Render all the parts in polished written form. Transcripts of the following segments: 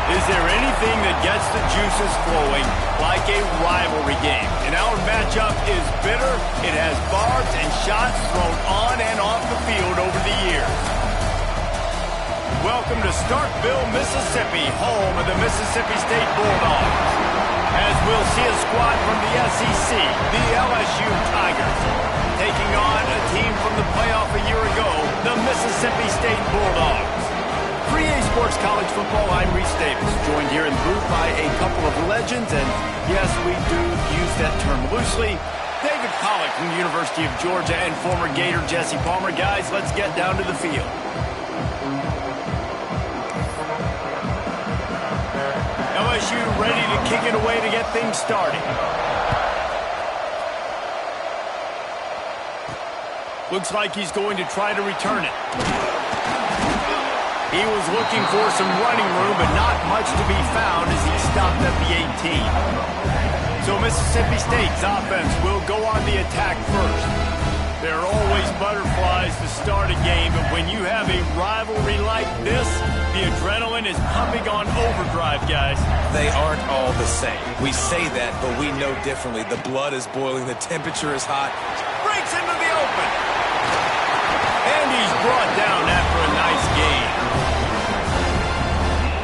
Is there anything that gets the juices flowing like a rivalry game? And our matchup is bitter. It has barbs and shots thrown on and off the field over the years. Welcome to Starkville, Mississippi, home of the Mississippi State Bulldogs. As we'll see a squad from the SEC, the LSU Tigers, taking on a team from the playoff a year ago, the Mississippi State Bulldogs. 3A Sports College Football, I'm Reese Davis, joined here in the booth by a couple of legends, and yes, we do use that term loosely. David Pollack from the University of Georgia and former Gator Jesse Palmer. Guys, let's get down to the field. LSU ready to kick it away to get things started. Looks like he's going to try to return it. He was looking for some running room, but not much to be found as he stopped at the 18. So Mississippi State's offense will go on the attack first. There are always butterflies to start a game, but when you have a rivalry like this, the adrenaline is pumping on overdrive, guys. They aren't all the same. We say that, but we know differently. The blood is boiling, the temperature is hot. Breaks into the open. And he's brought down after a nice game.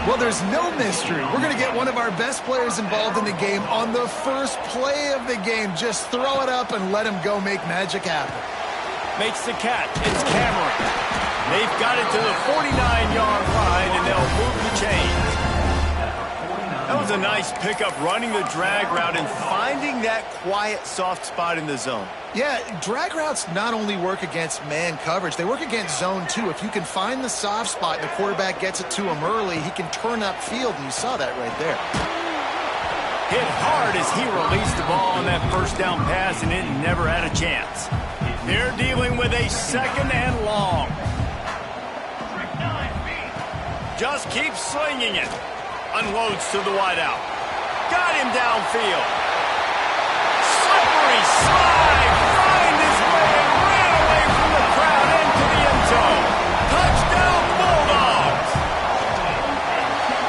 Well, there's no mystery. We're going to get one of our best players involved in the game on the first play of the game. Just throw it up and let him go make magic happen. Makes the catch. It's Cameron. They've got it to the 49-yard line, and they'll move the chains. That was a nice pickup, running the drag route and finding that quiet, soft spot in the zone. Yeah, drag routes not only work against man coverage, they work against zone too. If you can find the soft spot and the quarterback gets it to him early, he can turn upfield, and you saw that right there. Hit hard as he released the ball on that first down pass, and it never had a chance. They're dealing with a second and long. Just keeps slinging it. Unloads to the wideout. Got him downfield. Slippery slide. Find his way and ran away from the crowd into the end zone. Touchdown Bulldogs.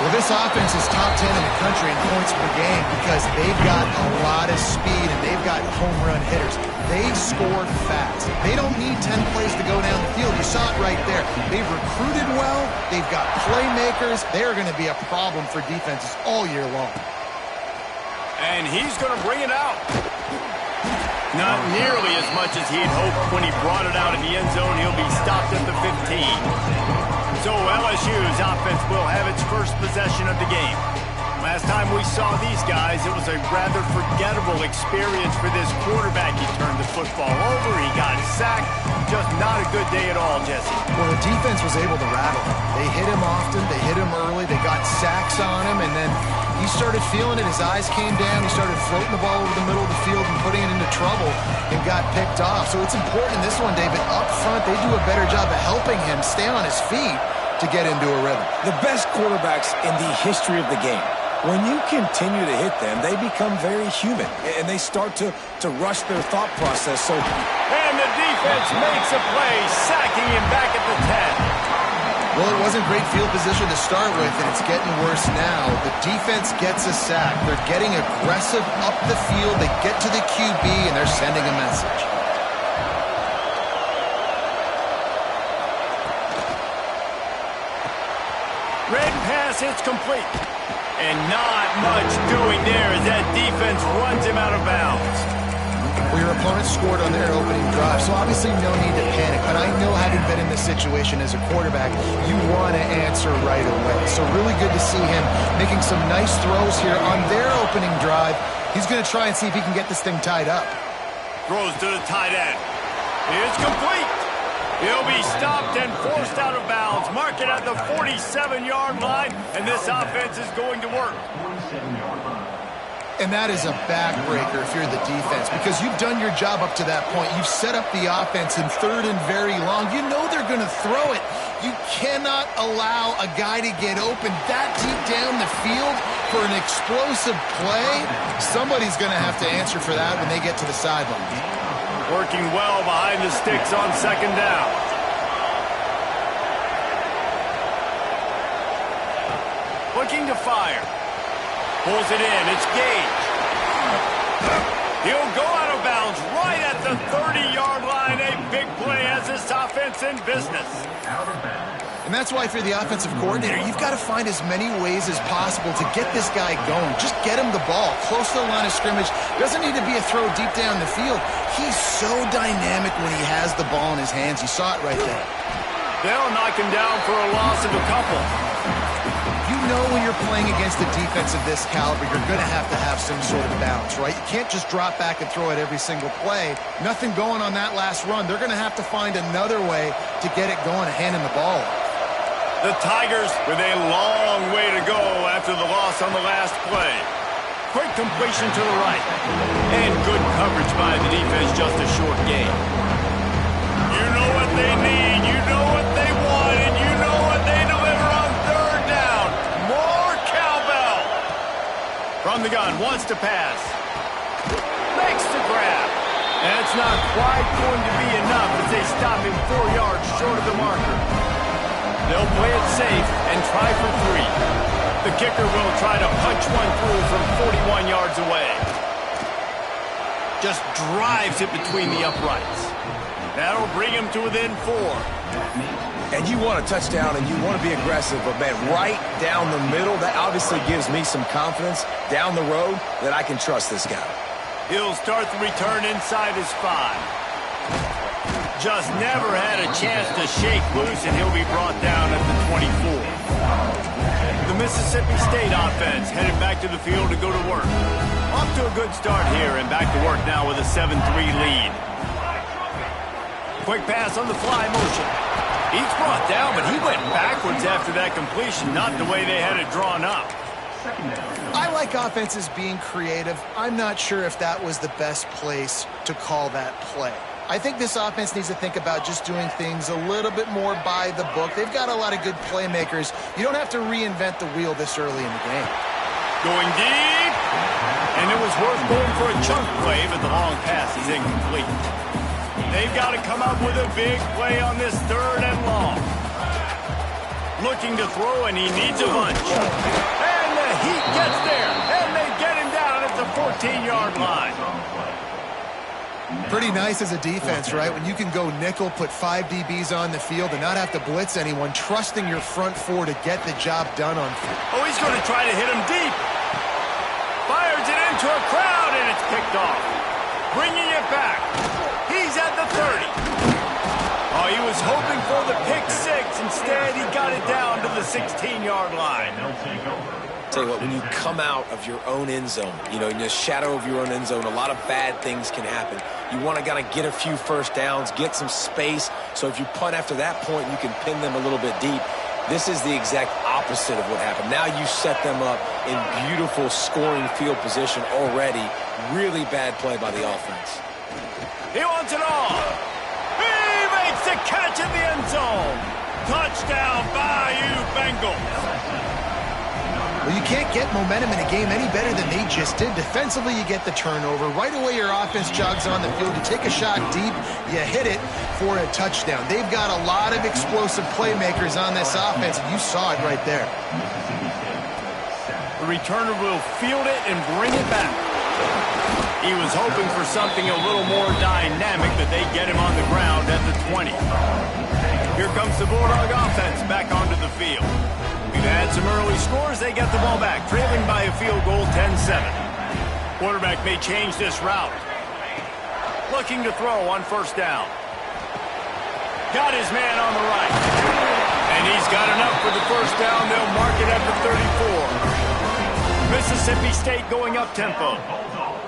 Well, this offense is top 10 in the country in points per game because they've got a lot of speed and they've got home run hitters. They score fast. They don't need 10 plays to go down the field. You saw it right there. They've recruited well. They've got playmakers. They're going to be a problem for defenses all year long. And he's going to bring it out. Not nearly as much as he'd hoped when he brought it out in the end zone. He'll be stopped at the 15. So LSU's offense will have its first possession of the game. Last time we saw these guys, it was a rather forgettable experience for this quarterback. He turned the football over, he got sacked. Just not a good day at all, Jesse. Well, the defense was able to rattle him. They hit him often, they hit him early, they got sacks on him, and then he started feeling it. His eyes came down, he started floating the ball over the middle of the field and putting it into trouble and got picked off. So it's important in this one, David, up front, they do a better job of helping him stay on his feet to get into a rhythm. The best quarterbacks in the history of the game, when you continue to hit them, they become very human, and they start to rush their thought process. So, and the defense makes a play, sacking him back at the 10. Well, it wasn't great field position to start with, and it's getting worse now. The defense gets a sack. They're getting aggressive up the field. They get to the QB, and they're sending a message. Red pass, it's complete. And not much doing there as that defense runs him out of bounds. Well, your opponent scored on their opening drive, so obviously no need to panic. But I know, having been in this situation as a quarterback, you want to answer right away. So really good to see him making some nice throws here on their opening drive. He's going to try and see if he can get this thing tied up. Throws to the tight end. It's complete. He'll be stopped and forced out of bounds. Mark it at the 47-yard line, and this offense is going to work. And that is a backbreaker if you're the defense, because you've done your job up to that point. You've set up the offense in third and very long. You know they're going to throw it. You cannot allow a guy to get open that deep down the field for an explosive play. Somebody's going to have to answer for that when they get to the sideline. Working well behind the sticks on second down. Looking to fire. Pulls it in. It's Gage. He'll go out of bounds right at the 30-yard line. A big play has this offense in business. And that's why if you're the offensive coordinator, you've got to find as many ways as possible to get this guy going. Just get him the ball close to the line of scrimmage. Doesn't need to be a throw deep down the field. He's so dynamic when he has the ball in his hands. You saw it right there. They'll knock him down for a loss of a couple. You know when you're playing against a defense of this caliber, you're going to have some sort of balance, right? You can't just drop back and throw it every single play. Nothing going on that last run. They're going to have to find another way to get it going and hand him the ball off. The Tigers with a long way to go after the loss on the last play. Quick completion to the right. And good coverage by the defense, just a short gain. You know what they need, you know what they want, and you know what they deliver on third down. More cowbell. From the gun, wants to pass. Makes the grab. That's not quite going to be enough as they stop him 4 yards short of the marker. They'll play it safe and try for 3. The kicker will try to punch one through from 41 yards away. Just drives it between the uprights. That'll bring him to within 4. And you want a touchdown and you want to be aggressive, but man, right down the middle, that obviously gives me some confidence down the road that I can trust this guy. He'll start the return inside his 5. Just never had a chance to shake loose, and he'll be brought down at the 24. The Mississippi State offense headed back to the field to go to work. Off to a good start here, and back to work now with a 7-3 lead. Quick pass on the fly motion. He's brought down, but he went backwards after that completion, not the way they had it drawn up. I like offenses being creative. I'm not sure if that was the best place to call that play. I think this offense needs to think about just doing things a little bit more by the book. They've got a lot of good playmakers. You don't have to reinvent the wheel this early in the game. Going deep. And it was worth going for a chunk play, but the long pass is incomplete. They've got to come up with a big play on this 3rd and long. Looking to throw, and he needs a bunch. And the heat gets there, and they get him down at the 14-yard line. Pretty nice as a defense, right? When you can go nickel, put 5 DBs on the field and not have to blitz anyone, trusting your front 4 to get the job done on field. Oh, he's going to try to hit him deep. Fires it into a crowd, and it's picked off. Bringing it back. He's at the 30. Oh, he was hoping for the pick 6. Instead, he got it down to the 16-yard line. Tell you what, when you come out of your own end zone, you know, in the shadow of your own end zone, a lot of bad things can happen. You want to kind of get a few first downs, get some space, so if you punt after that point, you can pin them a little bit deep. This is the exact opposite of what happened. Now you set them up in beautiful scoring field position already. Really bad play by the offense. He wants it all. He makes the catch in the end zone. Touchdown, Bayou Bengals. Well, you can't get momentum in a game any better than they just did. Defensively, you get the turnover. Right away, your offense jogs on the field. You take a shot deep, you hit it for a touchdown. They've got a lot of explosive playmakers on this offense, and you saw it right there. The returner will field it and bring it back. He was hoping for something a little more dynamic, but they get him on the ground at the 20. Here comes the Bulldog offense back onto the field. We've had some early scores. They get the ball back, trailing by a field goal, 10-7. Quarterback may change this route. Looking to throw on 1st down. Got his man on the right. And he's got enough for the 1st down. They'll mark it at the 34. Mississippi State going up tempo.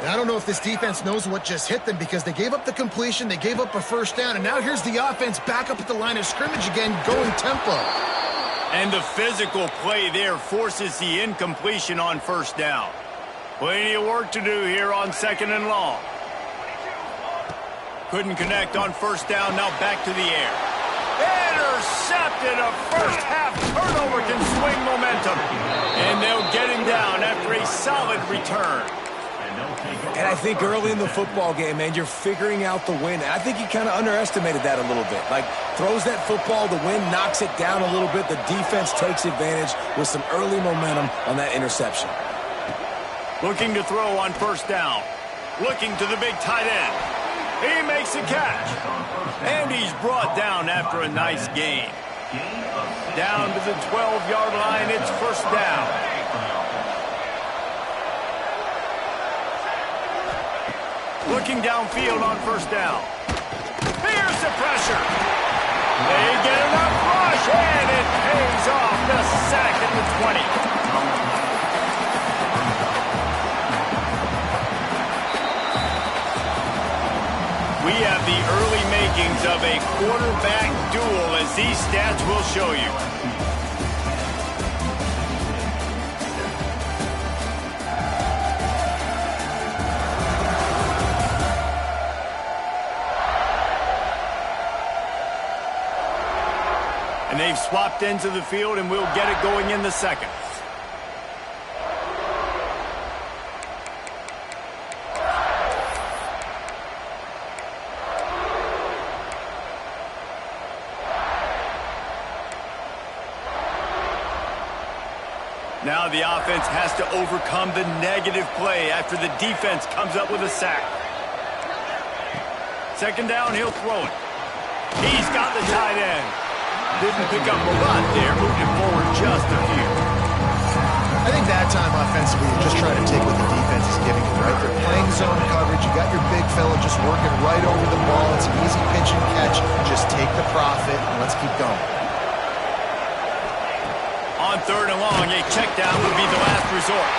I don't know if this defense knows what just hit them because they gave up the completion, they gave up a 1st down, and now here's the offense back up at the line of scrimmage again, going tempo. And the physical play there forces the incompletion on 1st down. Plenty of work to do here on 2nd and long. Couldn't connect on 1st down, now back to the air. Intercepted, a first-half turnover can swing momentum. And they'll get him down after a solid return. And I think early in the football game, man, you're figuring out the wind. I think he kind of underestimated that a little bit. Like, throws that football, the wind knocks it down a little bit. The defense takes advantage with some early momentum on that interception. Looking to throw on first down. Looking to the big tight end. He makes a catch. And he's brought down after a nice gain. Down to the 12-yard line, it's first down. Looking downfield on first down. Here's the pressure. They get enough rush, and it pays off. The sack at the 20. We have the early makings of a quarterback duel, as these stats will show you. And they've swapped into the field, and we'll get it going in the second. Now the offense has to overcome the negative play after the defense comes up with a sack. Second down, he'll throw it. He's got the tight end. Didn't pick up a lot there, moving it forward just a few. I think that time offensively, you're just trying to take what the defense is giving you, right? They're playing zone coverage. You got your big fella just working right over the ball. It's an easy pitch and catch. Just take the profit, and let's keep going. On third and long, a check down would be the last resort.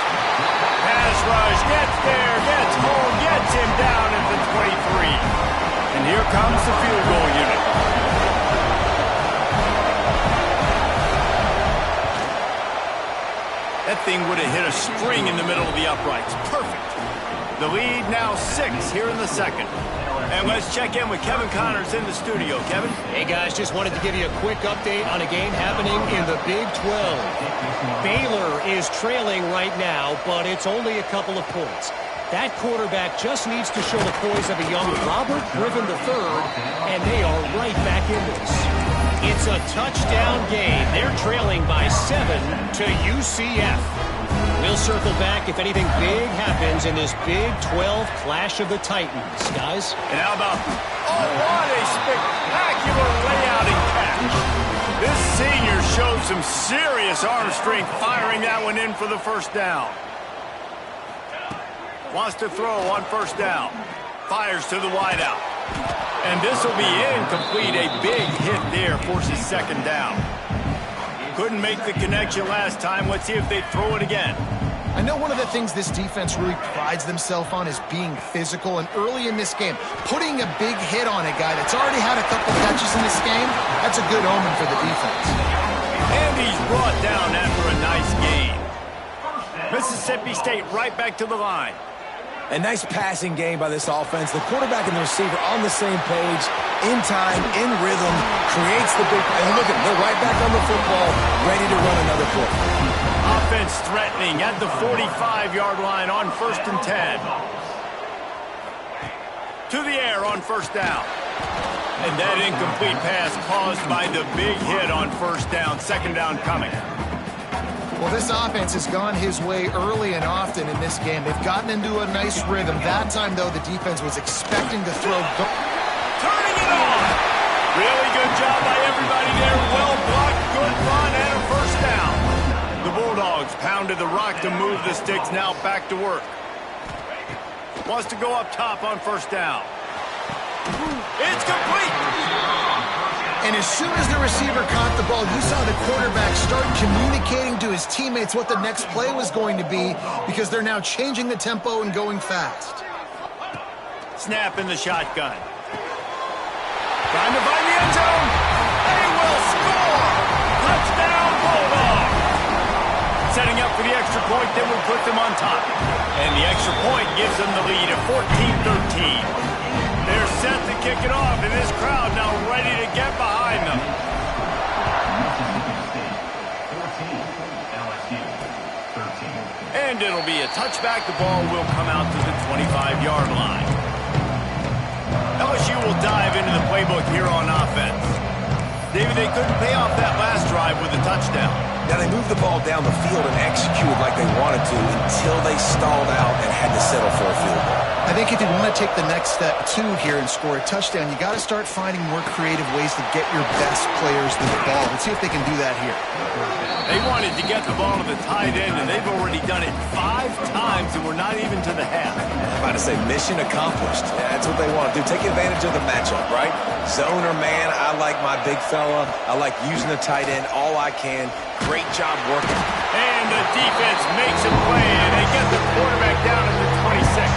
Pass rush, gets there, gets home, gets him down at the 23. And here comes the field goal unit. That thing would have hit a string in the middle of the uprights. Perfect. The lead now 6 here in the second. And let's check in with Kevin Connors in the studio. Kevin? Hey, guys, just wanted to give you a quick update on a game happening in the Big 12. Baylor is trailing right now, but it's only a couple of points. That quarterback just needs to show the poise of a young Robert Griffin III, and they are right back in this. It's a touchdown game. They're trailing by 7 to UCF. We'll circle back if anything big happens in this Big 12 Clash of the Titans, guys. And how about, what a spectacular layout and catch. This senior showed some serious arm strength firing that one in for the first down. Wants to throw on first down. Fires to the wideout. And this will be incomplete. A big hit there forces second down. Couldn't make the connection last time. Let's see if they throw it again. I know one of the things this defense really prides themselves on is being physical, and early in this game, putting a big hit on a guy that's already had a couple catches in this game, that's a good omen for the defense. And he's brought down after a nice gain. Mississippi State right back to the line. A nice passing game by this offense. The quarterback and the receiver on the same page, in time, in rhythm, creates the big... And look at them, they're right back on the football, ready to run another play. Offense threatening at the 45-yard line on 1st and 10. To the air on first down. And that incomplete pass caused by the big hit on first down. Second down coming. Well, this offense has gone his way early and often in this game. They've gotten into a nice rhythm. That time, though, the defense was expecting to throw... Turning it on! Really good job by everybody there. Well blocked, good run, and a first down. The Bulldogs pounded the rock to move the sticks. Now back to work. Wants to go up top on first down. It's complete! And as soon as the receiver caught the ball, you saw the quarterback start communicating to his teammates what the next play was going to be, because they're now changing the tempo and going fast. Snap in the shotgun. Trying to find the end zone. They will score! Touchdown, Bulldog! Setting up for the extra point, then we'll put them on top. And the extra point gives them the lead at 14-13. They're set to kick it off, and this crowd now ready to get behind them. And it'll be a touchback. The ball will come out to the 25-yard line. LSU will dive into the playbook here on offense. David, they couldn't pay off that last drive with a touchdown. Now, they moved the ball down the field and executed like they wanted to until they stalled out and had to settle for a field goal. I think if you want to take the next step, too, here and score a touchdown, you got to start finding more creative ways to get your best players the ball. Let's see if they can do that here. They wanted to get the ball to the tight end, and they've already done it 5 times, and we're not even to the half. I'm about to say mission accomplished. Yeah, that's what they want to do. Take advantage of the matchup, right? Zone or man, I like my big fella. I like using the tight end all I can. Great job working. And the defense makes a play, and they get the quarterback down at the 26.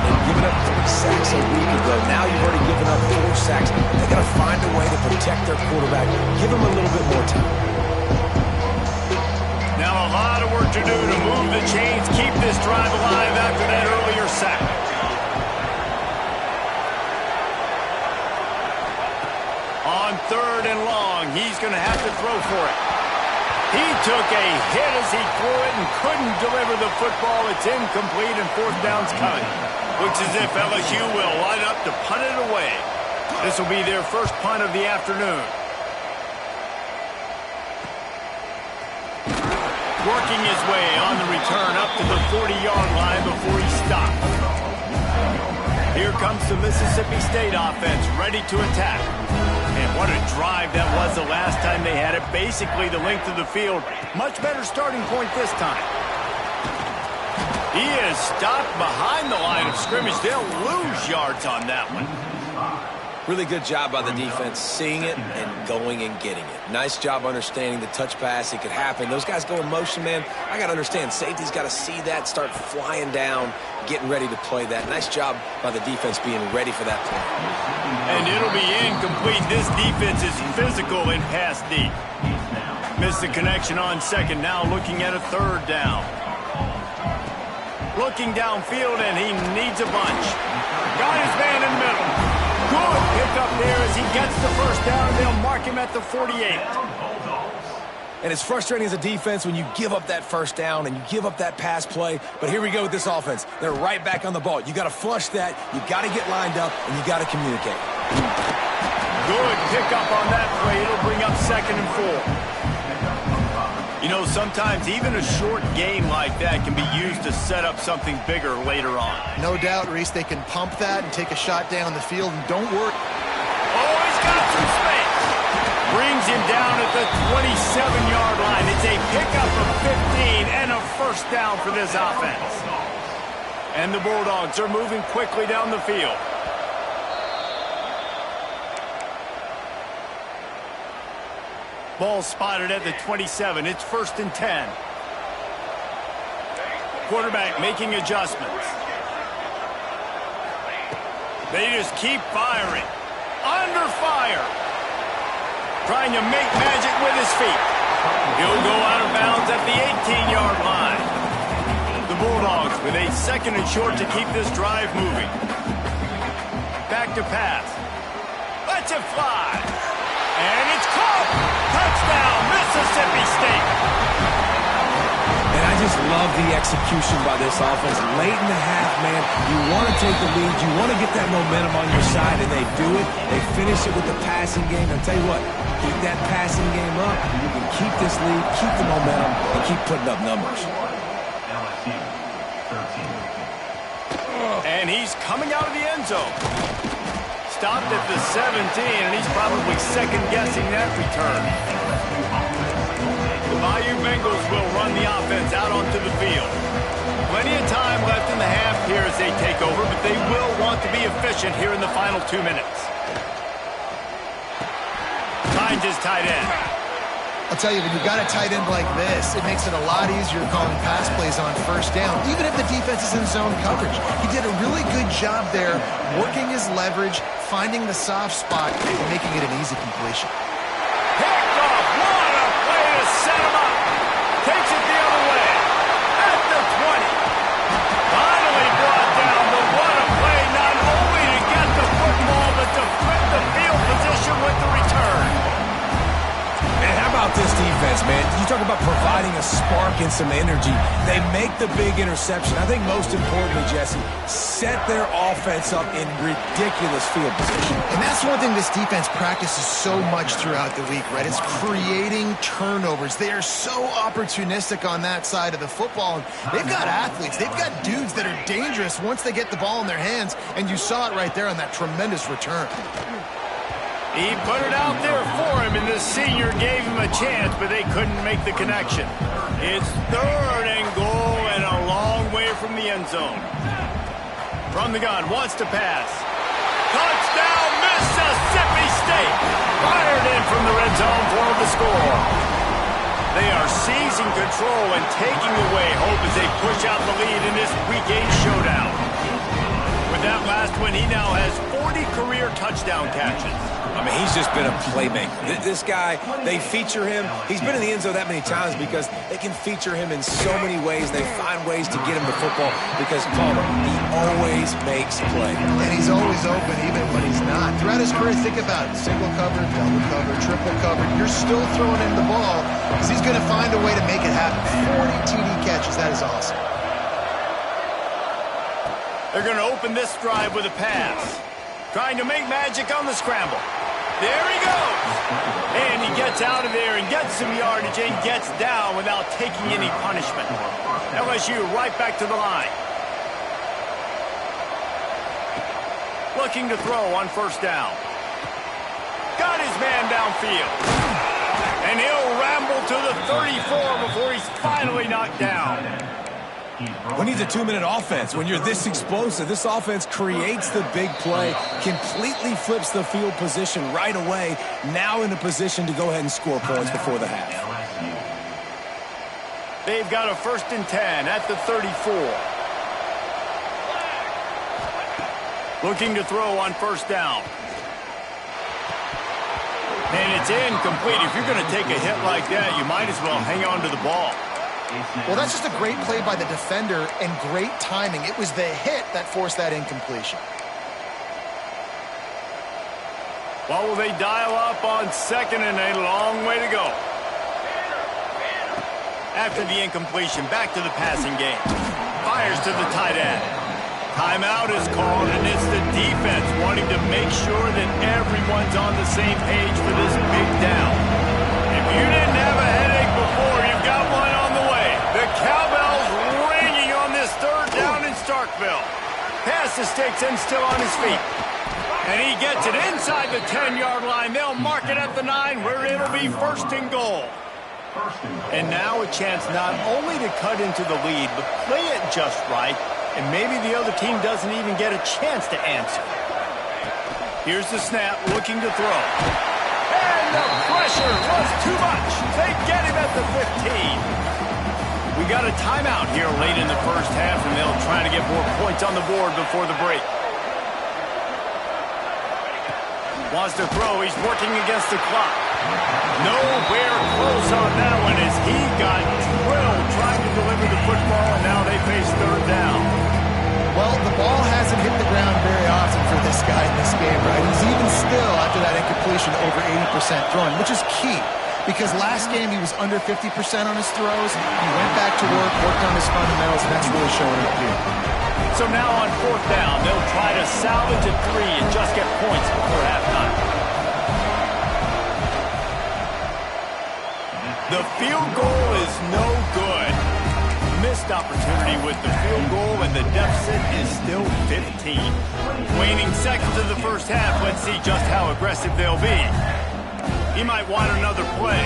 They've given up 3 sacks a week ago. Now you've already given up 4 sacks. They got to find a way to protect their quarterback. Give him a little bit more time. Now a lot of work to do to move the chains, keep this drive alive after that earlier sack. On 3rd and long, he's going to have to throw for it. He took a hit as he threw it and couldn't deliver the football. It's incomplete and 4th down's coming. Looks as if LSU will line up to punt it away. This will be their first punt of the afternoon. Working his way on the return up to the 40-yard line before he stopped. Here comes the Mississippi State offense ready to attack. And what a drive that was the last time they had it. Basically the length of the field. Much better starting point this time. He is stopped behind the line of scrimmage. They'll lose yards on that one. Really good job by the defense, seeing it and going and getting it. Nice job understanding the touch pass. It could happen. Those guys go in motion, man. I got to understand, safety's got to see that, start flying down, getting ready to play that. Nice job by the defense being ready for that play. And it'll be incomplete. This defense is physical in pass deep. Missed the connection on 2nd. Now looking at a 3rd down. Looking downfield, and he needs a bunch. Got his man in the middle. Good pick up there as he gets the 1st down. They'll mark him at the 48. And it's frustrating as a defense when you give up that 1st down and you give up that pass play. But here we go with this offense. They're right back on the ball. You got to flush that. You got to get lined up, and you got to communicate. Good pick up on that play. It'll bring up 2nd and 4. You know, sometimes even a short game like that can be used to set up something bigger later on. No doubt, Reese, they can pump that and take a shot down the field, and don't worry. Oh, he's got some space. Brings him down at the 27-yard line. It's a pickup of 15 and a 1st down for this offense. And the Bulldogs are moving quickly down the field. Ball spotted at the 27. It's 1st and 10. Quarterback making adjustments. They just keep firing. Under fire. Trying to make magic with his feet. He'll go out of bounds at the 18-yard line. The Bulldogs with a 2nd and short to keep this drive moving. Back to pass. Lets it fly. And it's caught. Touchdown, Mississippi State. And I just love the execution by this offense. Late in the half, man, you want to take the lead. You want to get that momentum on your side, and they do it. They finish it with the passing game. I'll tell you what, keep that passing game up. You can keep this lead, keep the momentum, and keep putting up numbers. And he's coming out of the end zone. Stopped at the 17, and he's probably second-guessing that return. The Bayou Bengals will run the offense out onto the field. Plenty of time left in the half here as they take over, but they will want to be efficient here in the final 2 minutes. Finds his tight end. I'll tell you, when you've got a tight end like this, it makes it a lot easier calling pass plays on 1st down, even if the defense is in zone coverage. He did a really good job there, working his leverage, finding the soft spot, and making it an easy completion. Picked off. What a play to set him up. Takes it the other way. At the 20. Finally brought down, but what a play, not only to get the football, but to flip the field position with the return. Man, how about this defense, man? You talk about providing providing a spark and some energy. They make the big interception. I think most importantly, Jesse, set their offense up in ridiculous field position. And that's one thing this defense practices so much throughout the week, right? It's creating turnovers. They are so opportunistic on that side of the football. They've got athletes. They've got dudes that are dangerous once they get the ball in their hands, and you saw it right there on that tremendous return. He put it out there for him, and the senior gave him a chance, but they couldn't make the connection. It's 3rd and goal and a long way from the end zone. From the gun, wants to pass. Touchdown, Mississippi State! Fired in from the red zone for the score. They are seizing control and taking away hope as they push out the lead in this Week 8 showdown. With that last win, he now has 40 career touchdown catches. I mean, he's just been a playmaker. This guy, they feature him. He's been in the end zone that many times because they can feature him in so many ways. They find ways to get him the football because, Palmer, he always makes play. And he's always open even when he's not. Throughout his career, think about it. Single cover, double cover, triple cover. You're still throwing him the ball because he's going to find a way to make it happen. 40 TD catches. That is awesome. They're going to open this drive with a pass. Trying to make magic on the scramble. There he goes. And he gets out of there and gets some yardage and gets down without taking any punishment. LSU right back to the line. Looking to throw on 1st down. Got his man downfield. And he'll ramble to the 34 before he's finally knocked down. When he's a 2-minute offense, when you're this explosive, this offense creates the big play, completely flips the field position right away, now in a position to go ahead and score points before the half. They've got a 1st and 10 at the 34. Looking to throw on 1st down. And it's incomplete. If you're going to take a hit like that, you might as well hang on to the ball. Well, that's just a great play by the defender and great timing. It was the hit that forced that incompletion. Well, will they dial up on 2nd and a long way to go? After the incompletion, back to the passing game. Fires to the tight end. Timeout is called, and it's the defense wanting to make sure that everyone's on the same page for this big down. If you didn't have a headache before, you've got one on the way. The cowbell's ringing on this 3rd down in Starkville. Pass to Sticks and still on his feet. And he gets it inside the 10-yard line. They'll mark it at the 9 where it'll be 1st and goal. And now a chance not only to cut into the lead, but play it just right, and maybe the other team doesn't even get a chance to answer. Here's the snap, looking to throw. And the pressure was too much. They get him at the 15. We got a timeout here late in the 1st half, and they'll try to get more points on the board before the break. Wants to throw. He's working against the clock. Nowhere close on that one as he got drilled trying to deliver the football, and now they face 3rd down. Well, the ball hasn't hit the ground very often for this guy in this game, right? He's even still, after that incompletion, over 80% throwing, which is key. Because last game he was under 50% on his throws. He went back to work, worked on his fundamentals, and that's really showing up here. So now on 4th down, they'll try to salvage a 3 and just get points before halftime. The field goal is no good. Missed opportunity with the field goal, and the deficit is still 15. Waning seconds of the 1st half, let's see just how aggressive they'll be. He might want another play.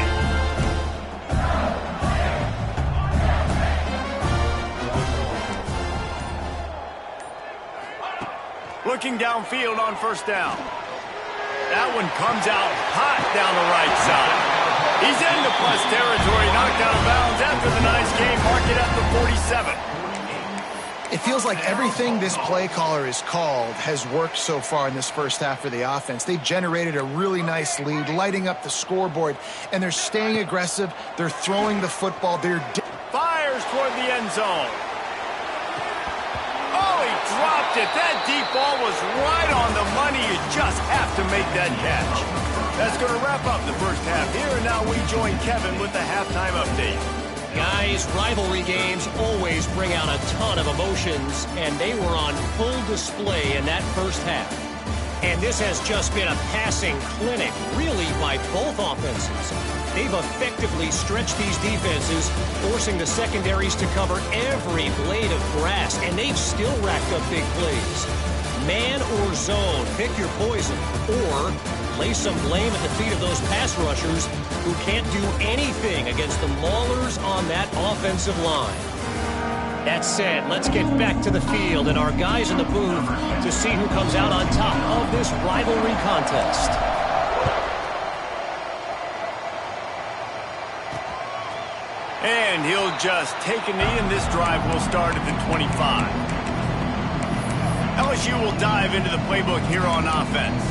Looking downfield on 1st down. That one comes out hot down the right side. He's into plus territory, knocked out of bounds after the nice game. Mark it at the 47. It feels like everything this play caller has called has worked so far in this 1st half for the offense. They've generated a really nice lead, lighting up the scoreboard, and they're staying aggressive. They're throwing the football. Fires toward the end zone. Oh, he dropped it. That deep ball was right on the money. You just have to make that catch. That's going to wrap up the 1st half here, and now we join Kevin with the halftime update. These rivalry games always bring out a ton of emotions, and they were on full display in that first half. And this has just been a passing clinic, really, by both offenses. They've effectively stretched these defenses, forcing the secondaries to cover every blade of grass, and they've still racked up big plays. Man or zone, pick your poison, or lay some blame at the feet of those pass rushers who can't do anything against the maulers on that offensive line. That said, let's get back to the field and our guys in the booth to see who comes out on top of this rivalry contest. And he'll just take a knee, and this drive will start at the 25. LSU will dive into the playbook here on offense.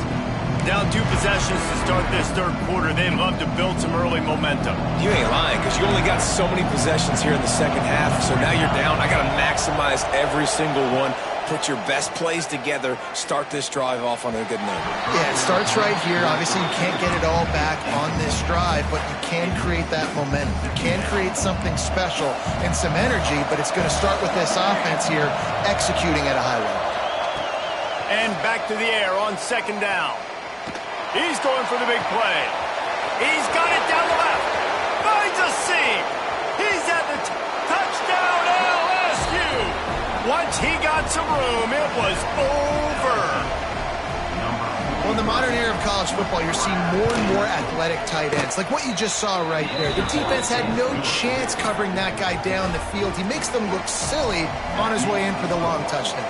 Down 2 possessions to start this third quarter. They'd love to build some early momentum. You ain't lying, because you only got so many possessions here in the second half, so now you're down. I got to maximize every single one. Put your best plays together. Start this drive off on a good note. Yeah, it starts right here. Obviously, you can't get it all back on this drive, but you can create that momentum. You can create something special and some energy, but it's going to start with this offense here executing at a high level. And back to the air on second down. He's going for the big play. He's got it down the left. Finds a seam. He's at the touchdown LSU. Once he got some room, it was over. Well, in the modern era of college football, you're seeing more and more athletic tight ends, like what you just saw right there. The defense had no chance covering that guy down the field. He makes them look silly on his way in for the long touchdown.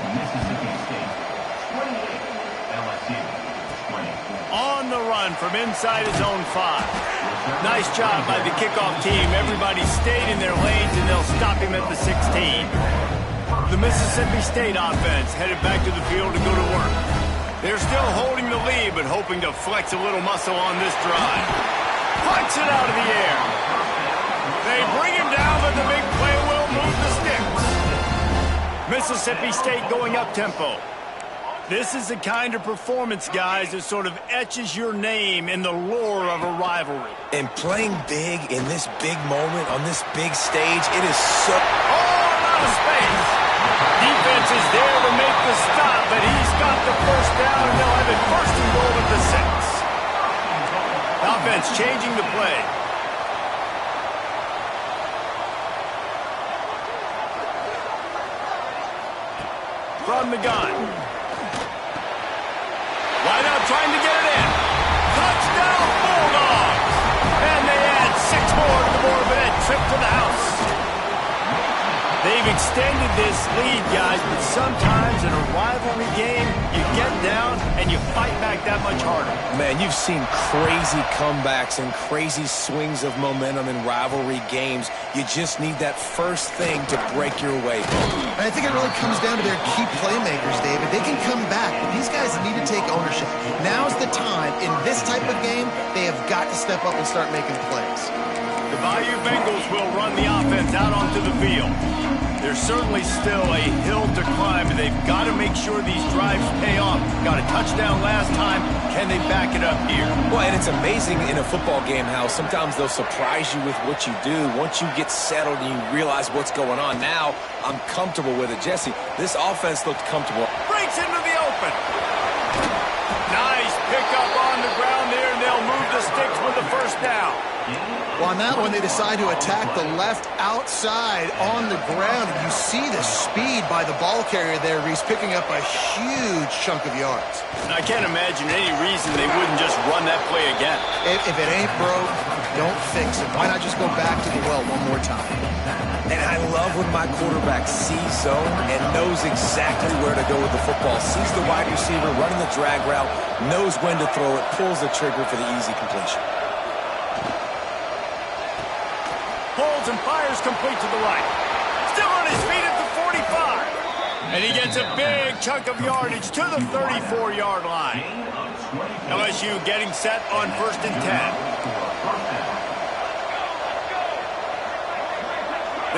On the run from inside his own 5. Nice job by the kickoff team. Everybody stayed in their lanes, and they'll stop him at the 16. The Mississippi State offense headed back to the field to go to work. They're still holding the lead, but hoping to flex a little muscle on this drive. Punts it out of the air. They bring him down, but the big play will move the sticks. Mississippi State going up-tempo. This is the kind of performance, guys, that sort of etches your name in the lore of a rivalry. And playing big in this big moment, on this big stage, it is so... Oh, out of space. Defense is there to make the stop, but he's got the first down, and they'll have it first and goal at the 6. Offense changing the play. From the gun. Wide out trying to get it in. Touchdown Bulldogs! And they add 6 more to the board with that trip to the house. They've extended this lead, guys, but sometimes in a rivalry game, you get down and you fight back that much harder. Man, you've seen crazy comebacks and crazy swings of momentum in rivalry games. You just need that first thing to break your way. And I think it really comes down to their key playmakers, David. They can come back, but these guys need to take ownership. Now's the time. In this type of game, they have got to step up and start making plays. The Bayou Bengals will run the offense out onto the field. There's certainly still a hill to climb, and they've got to make sure these drives pay off. Got a touchdown last time. Can they back it up here? Well, and it's amazing in a football game how sometimes they'll surprise you with what you do. Once you get settled and you realize what's going on, now I'm comfortable with it. Jesse, this offense looked comfortable. Breaks into the open. Nice pickup on the ground there, and they'll move the sticks with the first down. Well, on that one, they decide to attack the left outside on the ground. And you see the speed by the ball carrier there, Reese, picking up a huge chunk of yards. I can't imagine any reason they wouldn't just run that play again. If it ain't broke, don't fix it. Why not just go back to the well one more time? And I love when my quarterback sees zone and knows exactly where to go with the football. Sees the wide receiver running the drag route, knows when to throw it, pulls the trigger for the easy completion. Pulls and fires complete to the right. Still on his feet at the 45. And he gets a big chunk of yardage to the 34-yard line. LSU getting set on 1st and 10.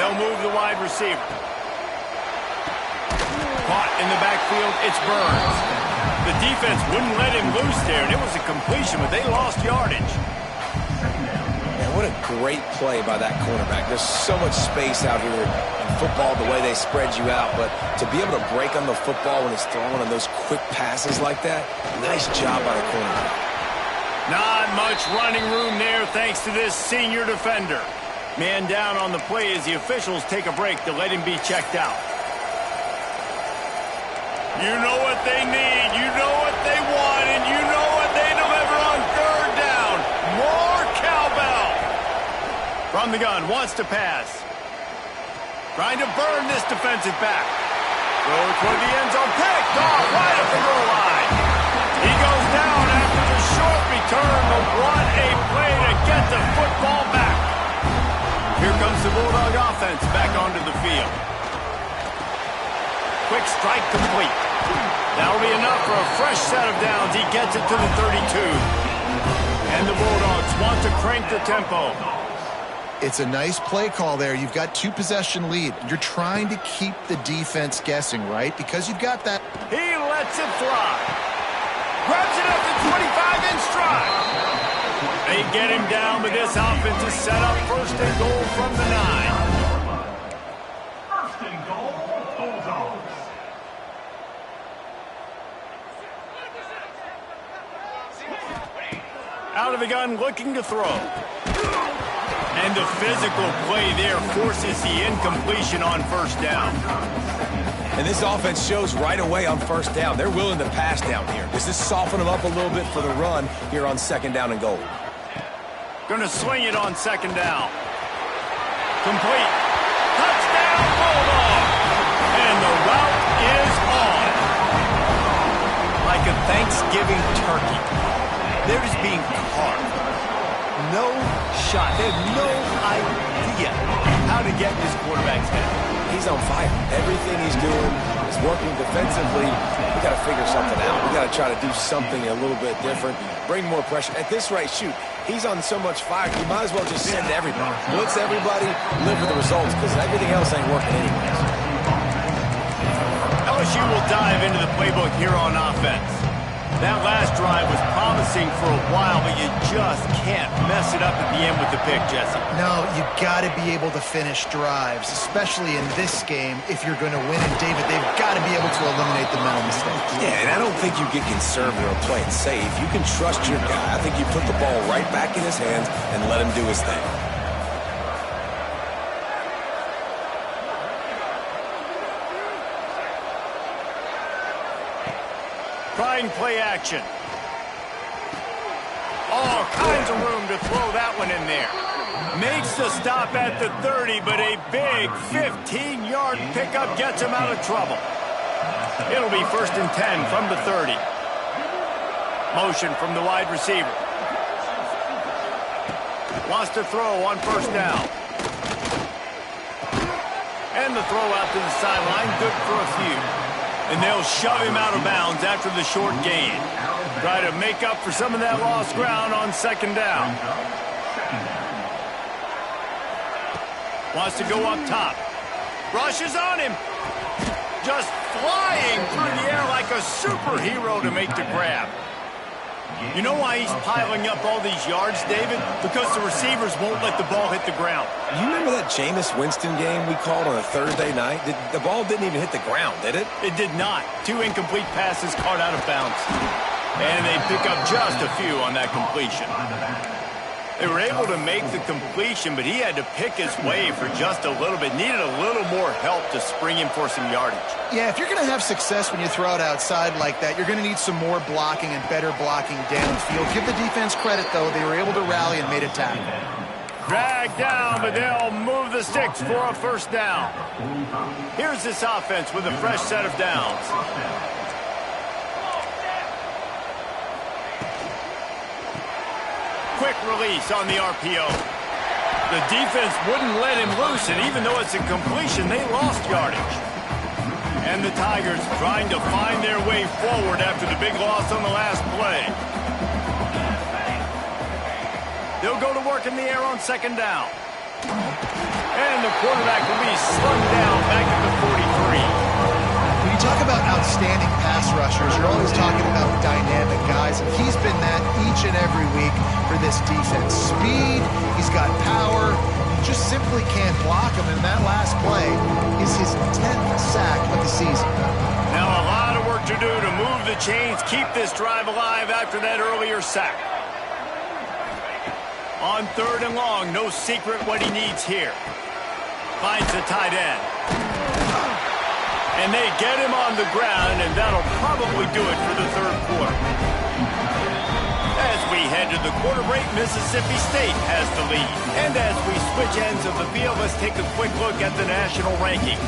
They'll move the wide receiver. Caught in the backfield, it's Burns. The defense wouldn't let him loose there, and it was a completion, but they lost yardage. And what What a great play by that cornerback. There's so much space out here in football, the way they spread you out, but to be able to break on the football when it's thrown on those quick passes like that, nice job by the cornerback. Not much running room there thanks to this senior defender. Man down on the play as the officials take a break to let him be checked out. You know what they need, you know what they want, and you know what they deliver on third down. More cowbell. From the gun, wants to pass. Trying to burn this defensive back. Throw toward the end zone, picked off right at the goal line. He goes down after the short return, but what a play to get the football back. Here comes the Bulldog offense back onto the field. Quick strike complete. That'll be enough for a fresh set of downs. He gets it to the 32. And the Bulldogs want to crank the tempo. It's a nice play call there. You've got 2-possession lead. You're trying to keep the defense guessing, right? Because you've got that. He lets it fly. Grabs it up to 25 in stride. They get him down, but this offense is set up first and goal from the 9. First and goal, Bulldogs. Out of the gun, looking to throw. And the physical play there forces the incompletion on first down. And this offense shows right away on first down. They're willing to pass down here. Does this soften them up a little bit for the run here on second down and goal? Gonna swing it on second down. Complete. Touchdown, Bulldog! And the route is on. Like a Thanksgiving turkey. They're just being carved. No shot. They have no idea how to get this quarterback's head. He's on fire. Everything he's doing is working defensively. We got to figure something out. We got to try to do something a little bit different. Bring more pressure. At this rate, shoot, he's on so much fire, you might as well just send everybody. Blitz everybody, live with the results, because everything else ain't working anyways. LSU will dive into the playbook here on offense. That last drive was promising for a while, but you just can't mess it up at the end with the pick, Jesse. No, you got to be able to finish drives, especially in this game. If you're going to win, and David, they've got to be able to eliminate the mental mistakes. Yeah, and I don't think you get conservative or play it safe. You can trust your guy. I think you put the ball right back in his hands and let him do his thing. Trying play action. All kinds of room to throw that one in there. Makes the stop at the 30, but a big 15-yard pickup gets him out of trouble. It'll be first and 10 from the 30. Motion from the wide receiver. Wants to throw on first down. And the throw out to the sideline, good for a few. And they'll shove him out of bounds after the short gain. Try to make up for some of that lost ground on second down. Wants to go up top. Rushes on him. Just flying through the air like a superhero to make the grab. You know why he's piling up all these yards, David? Because the receivers won't let the ball hit the ground. You remember that Jameis Winston game we called on a Thursday night? The ball didn't even hit the ground, did it? It did not. 2 incomplete passes caught out of bounds. And they pick up just a few on that completion. They were able to make the completion, but he had to pick his way for just a little bit. Needed a little more help to spring him for some yardage. Yeah, if you're going to have success when you throw it outside like that, you're going to need some more blocking and better blocking downfield. Give the defense credit, though. They were able to rally and made a tackle. Dragged down, but they'll move the sticks for a first down. Here's this offense with a fresh set of downs. Quick release on the RPO. The defense wouldn't let him loose, and even though it's a completion, they lost yardage. And the Tigers trying to find their way forward after the big loss on the last play. They'll go to work in the air on second down. And the quarterback will be slung down back at the 43. You talk about outstanding pass rushers. You're always talking about dynamic guys, and he's been that each and every week for this defense. Speed, he's got power, you just simply can't block him, and that last play is his 10th sack of the season. Now a lot of work to do to move the chains, keep this drive alive after that earlier sack. On 3rd and long, no secret what he needs here. Finds the tight end. And they get him on the ground, and that'll probably do it for the 3rd quarter. As we head to the quarter break, Mississippi State has the lead. And as we switch ends of the field, let's take a quick look at the national rankings.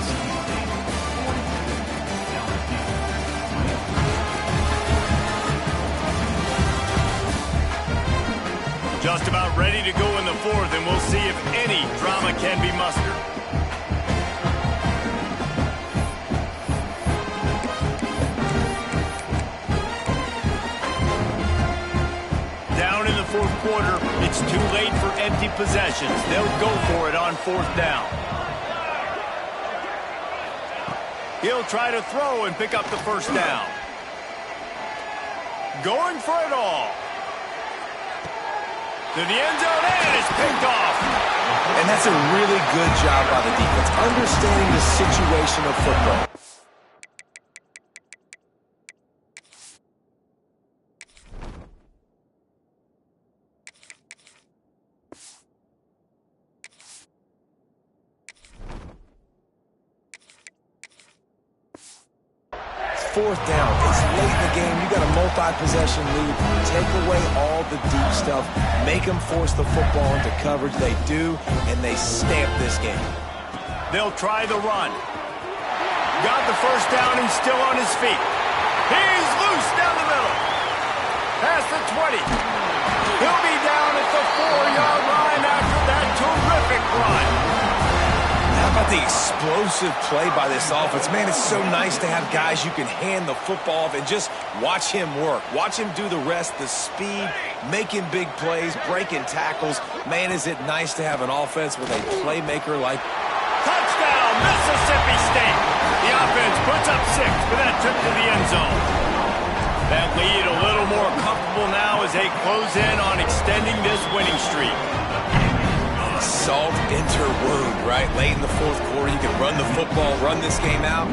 Just about ready to go in the 4th, and we'll see if any drama can be mustered. Down in the 4th quarter, it's too late for empty possessions. They'll go for it on 4th down. He'll try to throw and pick up the 1st down. Going for it all. To the end zone, and it's picked off. And that's a really good job by the defense, understanding the situation of football. Fourth down. It's late in the game. You got a multi-possession lead. Take away all the deep stuff. Make them force the football into coverage. They do, and they stamp this game. They'll try the run. Got the 1st down and still on his feet. He's loose down the middle. Past the 20. He'll be down at the 4-yard line after that terrific run. How about the explosive play by this offense? Man, it's so nice to have guys you can hand the football off and just watch him work. Watch him do the rest, the speed, making big plays, breaking tackles. Man, is it nice to have an offense with a playmaker like... Touchdown, Mississippi State! The offense puts up 6 for that trip to the end zone. That lead a little more comfortable now as they close in on extending this winning streak. Salt enter wound, right? Late in the 4th quarter, you can run the football, run this game out.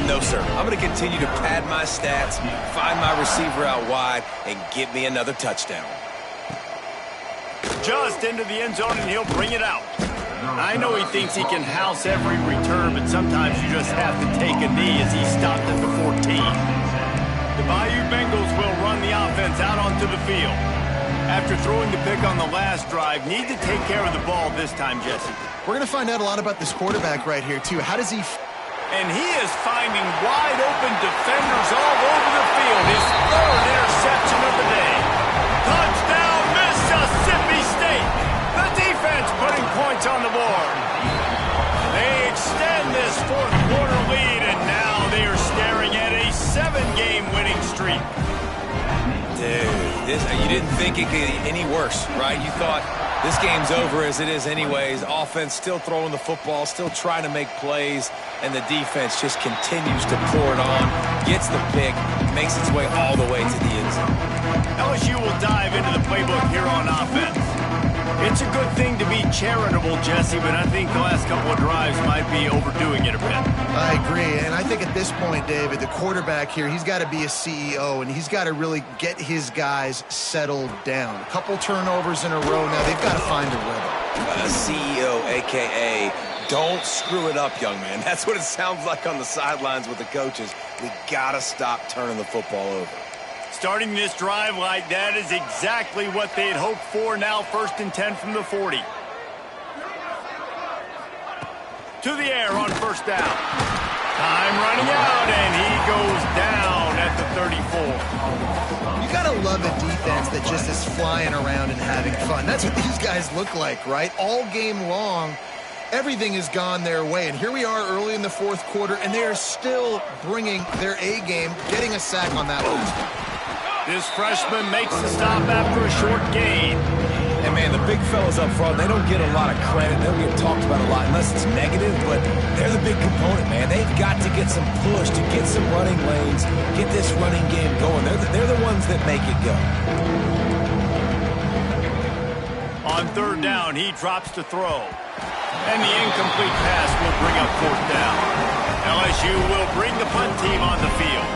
No, sir. I'm going to continue to pad my stats, find my receiver out wide, and get me another touchdown. Just into the end zone, and he'll bring it out. I know he thinks he can house every return, but sometimes you just have to take a knee as he stopped at the 14. The Bayou Bengals will run the offense out onto the field. After throwing the pick on the last drive, need to take care of the ball this time, Jesse. We're going to find out a lot about this quarterback right here, too. How does he... And he is finding wide-open defenders all over the field. His 3rd interception of the day. Touchdown, Mississippi State. The defense putting points on the board. They extend this 4th quarter lead, and now they are staring at a 7-game winning streak. Dude, you didn't think it could get any worse, right? You thought this game's over as it is anyways. Offense still throwing the football, still trying to make plays, and the defense just continues to pour it on, gets the pick, makes its way all the way to the end zone. LSU will dive into the playbook here on offense. It's a good thing to be charitable, Jesse, but I think the last couple of drives might be overdoing it a bit. I agree, and I think at this point, David, the quarterback here, he's got to be a CEO, and he's got to really get his guys settled down. A couple turnovers in a row now. They've got to find a rhythm. CEO, a.k.a. don't screw it up, young man. That's what it sounds like on the sidelines with the coaches. We got to stop turning the football over. Starting this drive like that is exactly what they had hoped for. Now 1st and 10 from the 40. To the air on 1st down. Time running out, and he goes down at the 34. You got to love a defense that just is flying around and having fun. That's what these guys look like, right? All game long, everything has gone their way. And here we are early in the 4th quarter, and they are still bringing their A game, getting a sack on that last one. This freshman makes the stop after a short gain. And man, the big fellas up front, they don't get a lot of credit. They don't get talked about a lot unless it's negative, but they're the big component, man. They've got to get some push, to get some running lanes, get this running game going. They're the ones that make it go. On third down, he drops to throw. And the incomplete pass will bring up fourth down. LSU will bring the punt team on the field.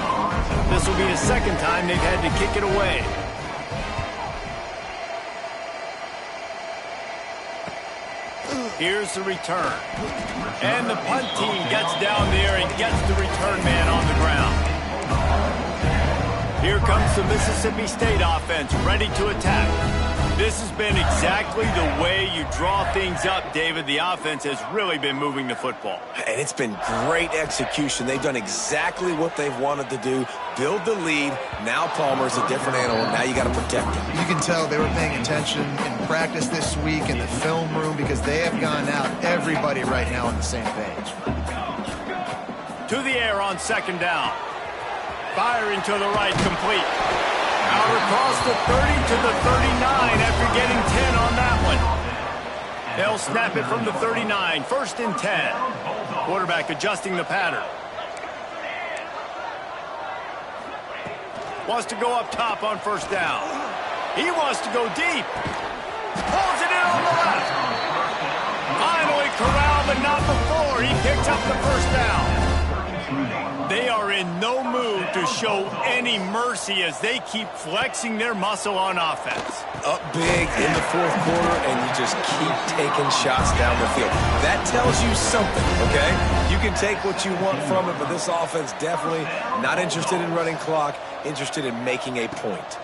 This will be the second time they've had to kick it away. Here's the return. And the punt team gets down there and gets the return man on the ground. Here comes the Mississippi State offense, ready to attack. This has been exactly the way you draw things up, David. The offense has really been moving the football. And it's been great execution. They've done exactly what they've wanted to do. Build the lead. Now Palmer's a different animal. Now you got to protect him. You can tell they were paying attention in practice this week in the film room because they have gone out, everybody right now on the same page. To the air on second down. Firing to the right, complete. Out across the 30 to the 39 after getting 10 on that one. They'll snap it from the 39, first and 10. Quarterback adjusting the pattern. Wants to go up top on first down. He wants to go deep. Pulls it in on the left. Finally corralled, but not before. He picks up the first down. They are in no mood to show any mercy as they keep flexing their muscle on offense. Up big in the fourth quarter, and you just keep taking shots down the field. That tells you something, okay? You can take what you want from it, but this offense definitely not interested in running clock, interested in making a point.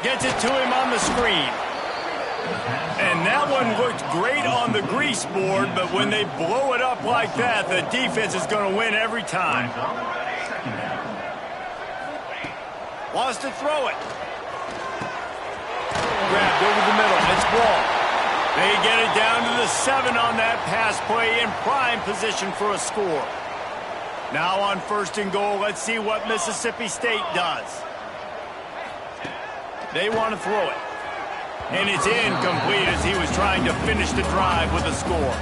Gets it to him on the screen. And that one looked great on the grease board, but when they blow it up like that, the defense is going to win every time. Wants to throw it. Grabbed over the middle. It's ball. They get it down to the 7 on that pass play in prime position for a score. Now on first and goal, let's see what Mississippi State does. They want to throw it. And it's incomplete as he was trying to finish the drive with a score.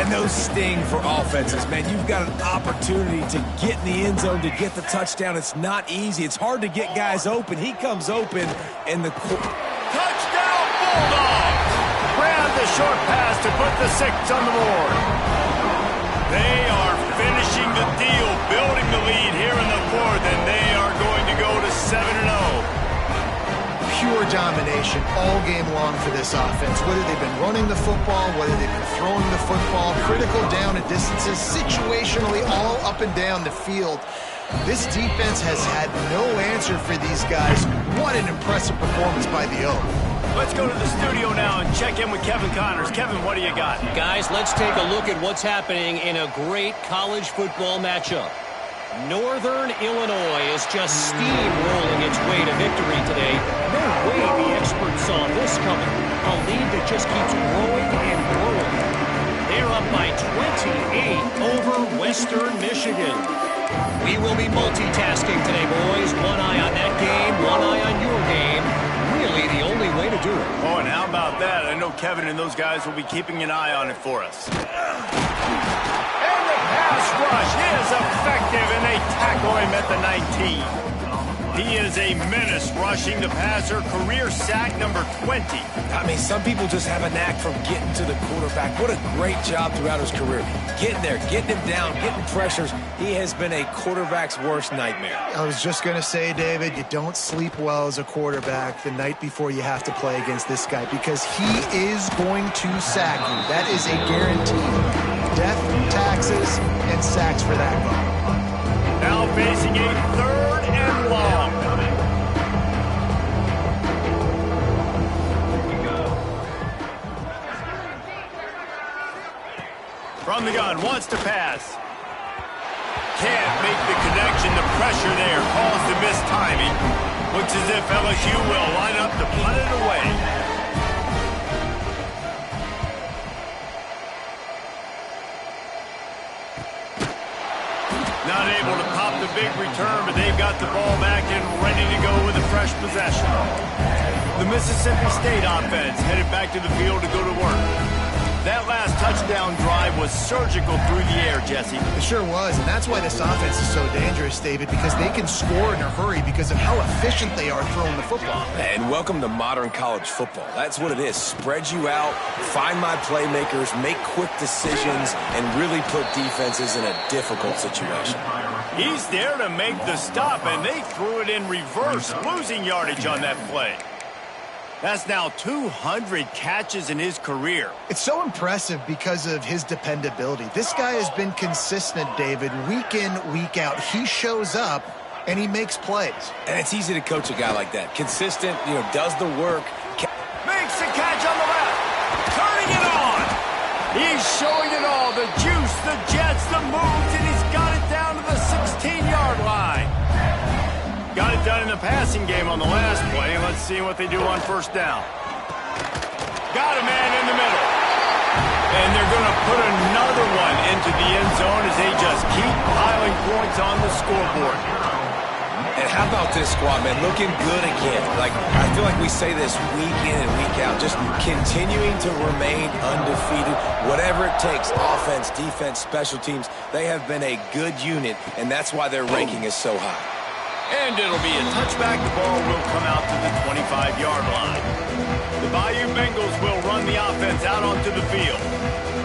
And those sting for offenses, man. You've got an opportunity to get in the end zone, to get the touchdown. It's not easy. It's hard to get guys open. He comes open, and the... Touchdown, Bulldogs! Grab the short pass to put the 6 on the board. They are finishing the deal, building the lead here in the fourth, and they are going to go to 7-0. Pure domination all game long for this offense. Whether they've been running the football, whether they've been throwing the football, critical down and distances, situationally all up and down the field. This defense has had no answer for these guys. What an impressive performance by the Oak. Let's go to the studio now and check in with Kevin Connors. Kevin, what do you got? Guys, let's take a look at what's happening in a great college football matchup. Northern Illinois is just steamrolling its way to victory today. No way the experts saw this coming. A lead that just keeps growing and growing. They're up by 28 over Western Michigan. We will be multitasking today, boys. One eye on that game, one eye on your game. Really the only way to do it. Oh, and how about that? I know Kevin and those guys will be keeping an eye on it for us. And the pass rush is effective, and they tackle him at the 19. He is a menace rushing the passer, career sack number 20. I mean, some people just have a knack for getting to the quarterback. What a great job throughout his career. Getting there, getting him down, getting pressures. He has been a quarterback's worst nightmare. I was just going to say, David, you don't sleep well as a quarterback the night before you have to play against this guy because he is going to sack you. That is a guarantee. Death, taxes, and sacks for that guy. Now facing a third and long. From the gun, wants to pass. Can't make the connection. The pressure there caused the missed timing. Looks as if LSU will line up to punt it away. Not able to pop the big return, but they've got the ball back and ready to go with a fresh possession. The Mississippi State offense headed back to the field to go to work. That last touchdown drive was surgical through the air, Jesse. It sure was, and that's why this offense is so dangerous, David, because they can score in a hurry because of how efficient they are throwing the football. And welcome to modern college football. That's what it is. Spread you out, find my playmakers, make quick decisions, and really put defenses in a difficult situation. He's there to make the stop, and they threw it in reverse, losing yardage on that play. That's now 200 catches in his career. It's so impressive because of his dependability. This guy has been consistent, David, week in, week out. He shows up, and he makes plays. And it's easy to coach a guy like that. Consistent, does the work. Makes the catch on the left. Turning it on. He's showing it all. The juice, the jets, the moves, and he's got it down to the 16-yard line. Got it done in the passing game on the last play. Let's see what they do on first down. Got a man in the middle. And they're going to put another one into the end zone as they just keep piling points on the scoreboard. And how about this squad, man? Looking good again. I feel like we say this week in and week out, just continuing to remain undefeated. Whatever it takes, offense, defense, special teams, they have been a good unit, and that's why their ranking is so high. And it'll be a touchback. The ball will come out to the 25-yard line. The Bayou Bengals will run the offense out onto the field.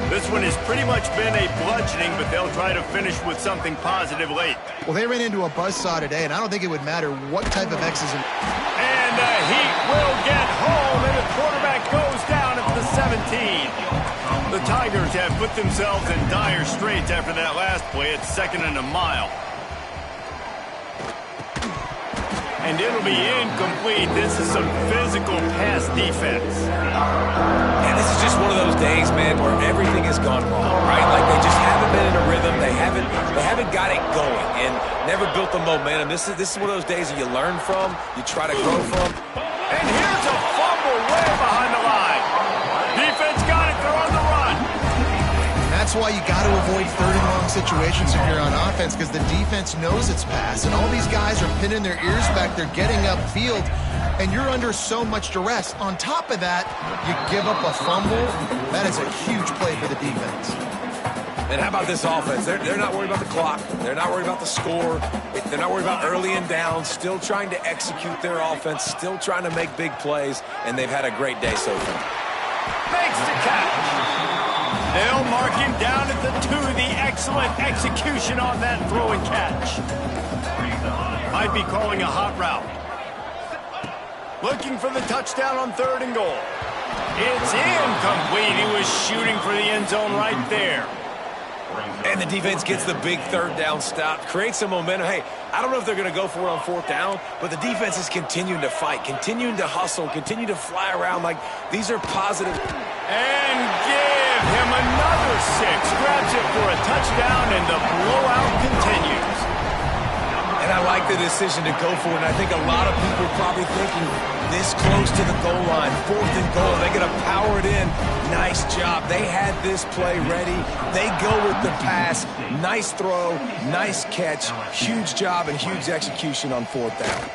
This one has pretty much been a bludgeoning, but they'll try to finish with something positive late. Well, they ran into a buzzsaw today, and I don't think it would matter what type of X's. And the Heat will get home, and the quarterback goes down at the 17. The Tigers have put themselves in dire straits after that last play at 2nd and a mile. And it'll be incomplete. This is some physical pass defense. And this is just one of those days, man, where everything has gone wrong, right? Like they just haven't been in a rhythm. They haven't got it going and never built the momentum. This is one of those days that you learn from, you try to grow from. And here's a fumble way behind the line. Defense got it. They're on the run. That's why you got to avoid 3rd and long situations if you're on offense, because the defense knows it's pass, and all these guys are pinning their ears back. They're getting upfield, and you're under so much duress. On top of that, you give up a fumble. That is a huge play for the defense. And how about this offense? They're not worried about the clock. They're not worried about the score. They're not worried about early and down. Still trying to execute their offense. Still trying to make big plays, and they've had a great day so far. Makes the catch. They'll mark him down at the 2. The excellent execution on that throw and catch. Might be calling a hot route. Looking for the touchdown on 3rd and goal. It's incomplete. He was shooting for the end zone right there. And the defense gets the big 3rd down stop, creates some momentum. Hey, I don't know if they're going to go for it on 4th down, but the defense is continuing to fight, continuing to hustle, continue to fly around like these are positive. And give him another 6. Grabs it for a touchdown, and the blowout continues. And I like the decision to go for it, and I think a lot of people are probably thinking this close to the goal line, 4th and goal, they're going to power it in. Nice job. They had this play ready. They go with the pass. Nice throw, nice catch, huge job and huge execution on 4th down.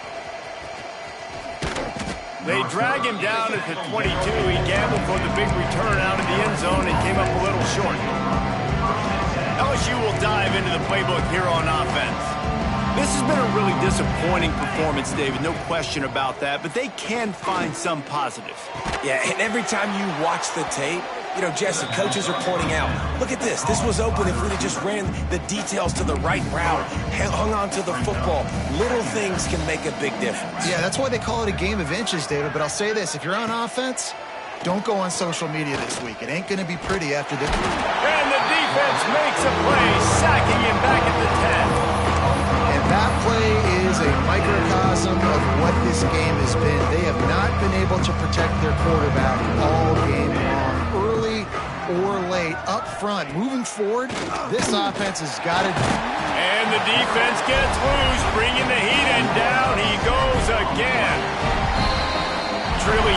They drag him down at the 22. He gambled for the big return out of the end zone and came up a little short. LSU will dive into the playbook here on offense. This has been a really disappointing performance, David, no question about that, but they can find some positives. Yeah, and every time you watch the tape, Jesse, coaches are pointing out, look at this. This was open if we'd have just ran the details to the right route, hung on to the football. Little things can make a big difference. Yeah, that's why they call it a game of inches, David, but I'll say this. If you're on offense, don't go on social media this week. It ain't going to be pretty after this. And the defense makes a play, sacking him back at the 10. And that play is a microcosm of what this game has been. They have not been able to protect their quarterback all game long, early or late, up front. Moving forward, this offense has got it. And the defense gets loose, bringing the Heat and down